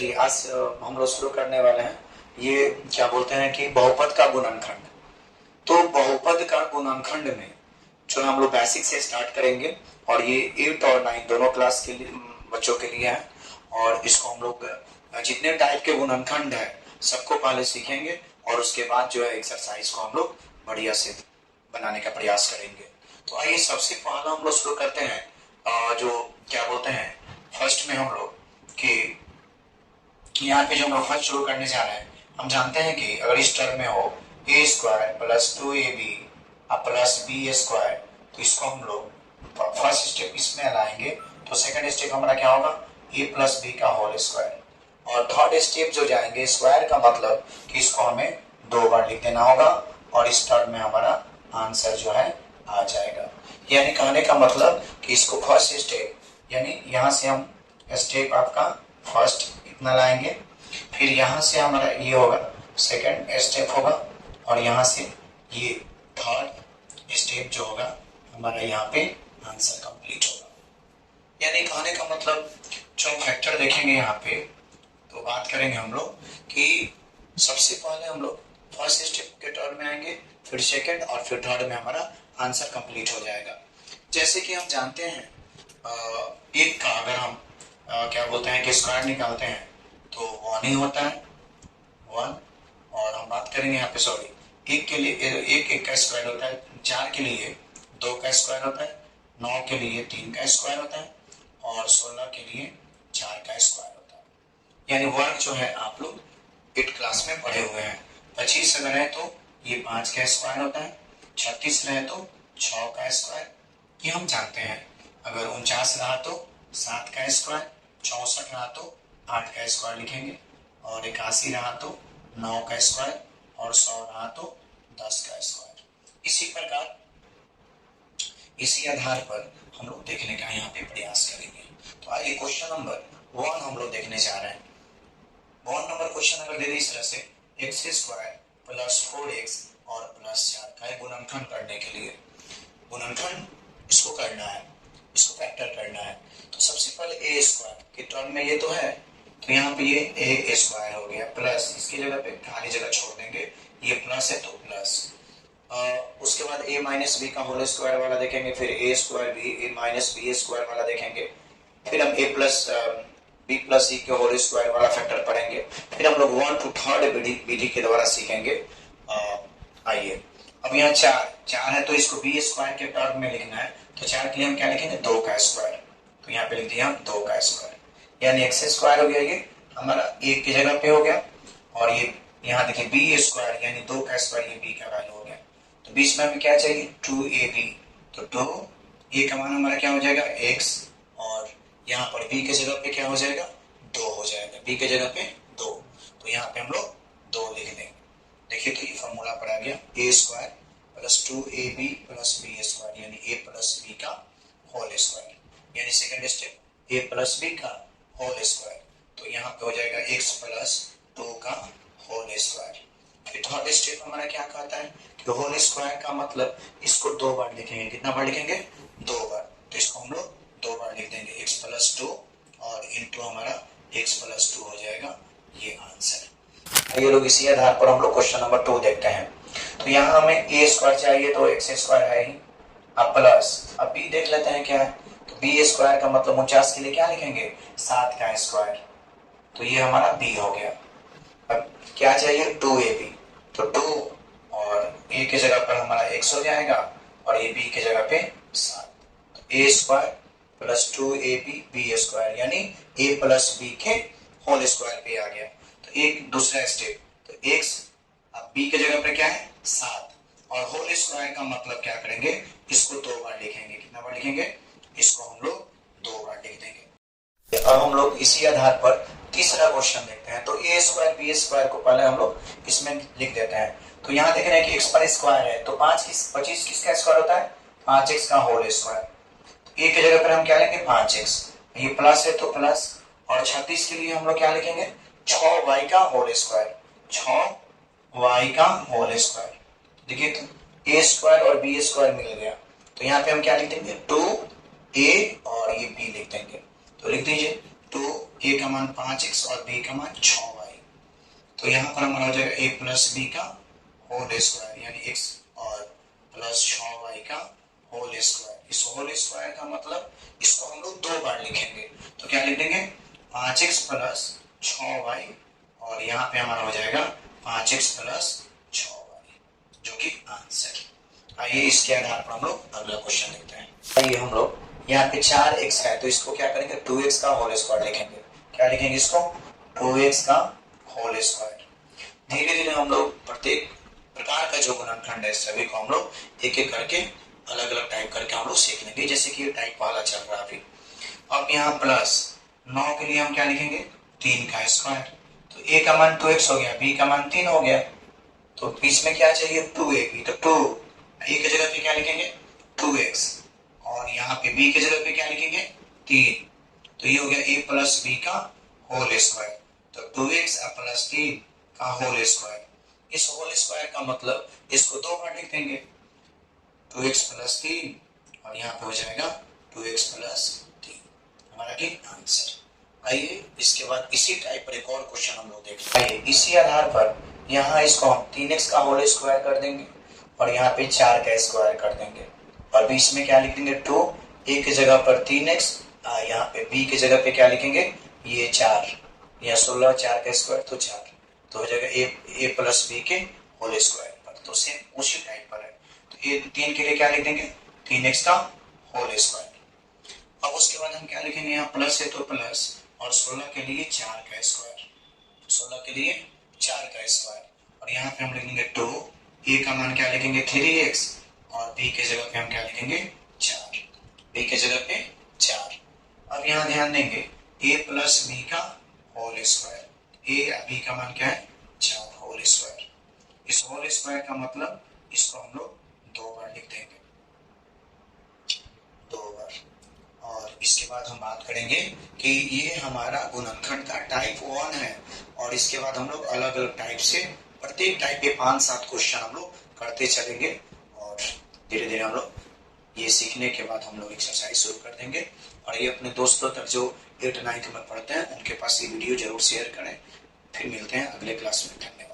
चलिए आज हम लोग शुरू करने वाले हैं। ये क्या बोलते हैं कि बहुपद का गुणनखंड। तो बहुपद का गुणनखंड में जो हम लोग बेसिक से स्टार्ट करेंगे और ये 8 और 9 दोनों क्लास के लिए बच्चों के लिए है। और इसको हम लोग जितने टाइप के गुणनखंड है सबको पहले सीखेंगे और उसके बाद जो है एक्सरसाइज को हम लोग बढ़िया से बनाने का प्रयास करेंगे। तो आइए सबसे पहला हम लोग शुरू करते हैं। जो क्या बोलते हैं फर्स्ट में हम लोग कि यहाँ पे जो हम लोग फर्स्ट शुरू करने जा रहे हैं, हम जानते हैं कि अगर इस टर्म में हो a square plus 2ab plus b square, तो इसको हम लोग फर्स्ट स्टेप इसमें लाएंगे तो सेकंड स्टेप हमारा क्या होगा ए प्लस बी का होल स्क्वायर। और थर्ड स्टेप जो जाएंगे स्क्वायर का मतलब कि इसको हमें 2 बार लिख देना होगा और इस टर्म में हमारा आंसर जो है आ जाएगा। यानी कहने का मतलब कि इसको फर्स्ट स्टेप यानी यहाँ से हम स्टेप आपका फर्स्ट इतना लाएंगे, फिर यहाँ से हमारा ये होगा सेकंड स्टेप होगा और यहाँ से ये थर्ड स्टेप जो होगा हमारा यहाँ पे आंसर कंप्लीट होगा। यानी कहने का मतलब जो हम फैक्टर देखेंगे यहाँ पे तो बात करेंगे हम लोग कि सबसे पहले हम लोग फर्स्ट स्टेप के टर्म में आएंगे, फिर सेकंड और फिर थर्ड में हमारा आंसर कंप्लीट हो जाएगा। जैसे कि हम जानते हैं एक का अगर हम क्या बोलते हैं कि स्क्वायर निकालते हैं तो 1 ही होता है 1। और हम बात करेंगे यहाँ पे सॉरी एक के लिए एक का स्क्वायर होता है, 4 के लिए 2 का स्क्वायर होता है, 9 के लिए 3 का स्क्वायर होता है और 16 के लिए 4 का स्क्वायर होता है। यानी वर्ग जो है आप लोग 8 क्लास में पढ़े हुए हैं। 25 अगर है तो ये 5 का स्क्वायर होता है, 36 रहे तो 6 का स्क्वायर, ये हम जानते हैं। अगर 49 रहा तो 7 का स्क्वायर, 64 रहा तो 8 का स्क्वायर लिखेंगे और 81 रहा तो 9 का स्क्वायर और 100 रहा तो 10 का स्क्वायर। इसी प्रकार इसी आधार पर हम लोग देखने का यहाँ पे प्रयास करेंगे। तो आइए क्वेश्चन नंबर 1 हम लोग देखने जा रहे हैं। 1 नंबर क्वेश्चन अगर दे दी इस तरह से एक्स स्क्वायर प्लस 4x और प्लस 4 का गुणनखंड करने के लिए गुणनखंड इसको करना है, इसको फैक्टर करना है। तो सबसे पहले ए स्क्वायर के टर्म में ये तो है तो यहाँ पे ये ए स्क्वायर हो गया प्लस इसकी जगह पे खाली जगह छोड़ देंगे, ये प्लस है तो प्लस। उसके बाद ए माइनस बी का होल स्क्वायर वाला देखेंगे, फिर ए स्क्वायर बी ए माइनस बी स्क्वायर वाला देखेंगे, फिर हम ए प्लस बी प्लस सी के होल स्क्वायर वाला फैक्टर पढ़ेंगे, फिर हम लोग 1 to 3rd विधि के द्वारा सीखेंगे। आइए अब यहाँ 4 है तो इसको बी स्क्वायर के टर्म में लिखना है तो 4 के लिए हम क्या लिखेंगे 2 का स्क्वायर, तो यहाँ पे लिख दिया हम 2 का स्क्वायर यानी एक्स स्क्वायर हो गया, ये हमारा एक की जगह पे हो गया। और ये यहाँ देखिए बी स्क्वायर यानी 2 का स्क्वायर, ये बी का वैल्यू हो गया। तो बीच में हमें क्या चाहिए 2ab, तो 2 ए का मान हमारा क्या हो जाएगा x और यहाँ पर b के जगह पे क्या हो जाएगा 2 हो जाएगा, b के जगह पे 2, तो यहाँ पे हम लोग 2 लिख देंगे। देखिए तो ये फॉर्मूला पर आ गया a square plus 2ab plus b square यानी ए प्लस बी का होल स्क्वायर यानी second step a plus b का होल स्क्वायर, तो यहाँ पे हो जाएगा x प्लस 2 का होल स्क्वायर। फिर थर्ड स्टेप हमारा क्या कहता है कि होल स्क्वायर का मतलब इसको 2 बार लिखेंगे, कितना बार लिखेंगे 2 बार, तो इसको हम लोग 2 बार लिख देंगे x प्लस 2 और इंटू हमारा x प्लस 2 हो जाएगा, ये आंसर। ये लोग इसी आधार पर हम लोग क्वेश्चन नंबर 2 देखते हैं। तो यहाँ हमें ए स्क्वायर चाहिए तो एक्स स्क्वायर है ही, अब प्लस अब बी देख लेते हैं क्या है, तो बी स्क्वायर का मतलब 49 के लिए क्या लिखेंगे 7 का स्क्वायर, तो ये हमारा बी हो गया। अब क्या चाहिए 2ab, तो 2 और ए के जगह पर हमारा x हो जाएगा और ये b के जगह पे 7, तो ए square plus 2ab b square यानी a प्लस बी के होल स्क्वायर पे आ गया। तो एक दूसरा स्टेप तो x अब b के जगह पे क्या है 7 और होल स्क्वायर का मतलब क्या करेंगे इसको 2 बार लिखेंगे, कितना बार लिखेंगे इसको हम लोग 2 बार लिख देंगे। अब हम लोग इसी आधार पर तीसरा क्वेश्चन देखते हैं। तो ए स्क्वायर बी स्क्वायर को पहले हम लोग इसमें लिख देते हैं। तो यहाँ देख रहे हैं कि x पर स्क्वायर है तो 25 किसका स्क्वायर होता है 5x का होल स्क्वायर, तो ए की जगह पर हम क्या लेंगे 5x, ये प्लस है तो प्लस और 36 के लिए हम लोग क्या लिखेंगे 6y का होल स्क्वायर, 6y का होल स्क्वायर। देखिए तो ए स्क्वायर और बी स्क्वायर मिल गया तो यहाँ पे हम क्या लिख देंगे 2a और ये b लिख देंगे, तो लिख दीजिए तो a का मान 5x और b का मान 6y। तो यहाँ पर हमारा हो जाएगा a प्लस बी का होल स्क्वायर यानी x और प्लस 6y का होल स्क्वायर। इस होल स्क्वायर का मतलब इसको हम लोग 2 बार लिखेंगे, तो क्या लिख देंगे 5x प्लस 6y और यहाँ पे हमारा हो जाएगा 5x प्लस 6y जो कि आंसर। आइए इसके आधार पर हम लोग अगला क्वेश्चन देखते हैं। आइए हम लोग यहाँ पे 4x है तो इसको क्या करेंगे 2x का होल स्क्वायर लिखेंगे। क्या लिखेंगे इसको 2x का होल स्क्वायर। धीरे धीरे हम लोग प्रत्येक प्रकार का जो गुणनखंड है सभी को हम लोग एक एक करके अलग अलग टाइप करके हम लोग सीख लेंगे, जैसे कि ये टाइप वाला चल रहा है अभी। अब यहाँ प्लस 9 के लिए हम क्या लिखेंगे 3 का स्क्वायर। तो a का मान 2x हो गया, b का मान 3 हो गया, तो बीच में क्या चाहिए 2a, तो 2 a की जगह पे क्या लिखेंगे 2x और यहाँ पे b की जगह पे क्या लिखेंगे 3। तो ये हो गया a प्लस b का होल स्क्वायर। तो 2x प्लस 3 का होल स्क्वायर। इस होल स्क्वायर का मतलब इसको 2 बार लिख देंगे 2x प्लस 3 और यहाँ पे हो जाएगा 2x प्लस 3 हमारा की आंसर। आइए इसके बाद इसी टाइप पर एक और क्वेश्चन हम लोग देखते हैं। आइए इसी आधार पर यहाँ इसको हम 3x का होल स्क्वायर कर देंगे और यहाँ पे 4 का स्क्वायर कर देंगे और बीच में क्या लिख देंगे 2, a की जगह पर 3x, यहाँ पे b की जगह पे क्या लिखेंगे ये 4, यहाँ 16 4 का स्क्वायर तो 4, तो हो जाएगा a प्लस b के होल स्क्वायर पर। तो सेम उसी टाइप पर है, तो ये 3 के लिए क्या लिख देंगे 3x का होल स्क्वायर। अब उसके बाद हम क्या लिखेंगे यहाँ प्लस है तो प्लस और 16 के लिए 4 का स्क्वायर, 16 के लिए 4 का स्क्वायर और यहाँ पे हम लिखेंगे 2, a का मान क्या लिखेंगे 3x और b के जगह पे हम क्या लिखेंगे 4, b के जगह पे 4। अब यहाँ ध्यान देंगे a प्लस b का होल स्क्वायर, a b का मान क्या है 4 होल स्क्वायर। इस होल स्क्वायर का मतलब इसको हम लोग 2 बार लिख देंगे 2 बार। और इसके बाद हम बात करेंगे कि ये हमारा गुणनखंड का टाइप 1 है और इसके बाद हम लोग अलग अलग टाइप से प्रत्येक टाइप के 5-7 क्वेश्चन हम लोग करते चलेंगे और धीरे धीरे हम लोग ये सीखने के बाद हम लोग एक्सरसाइज शुरू कर देंगे। और ये अपने दोस्तों तक जो 8th 9th में पढ़ते हैं उनके पास ये वीडियो जरूर शेयर करें। फिर मिलते हैं अगले क्लास में। धन्यवाद।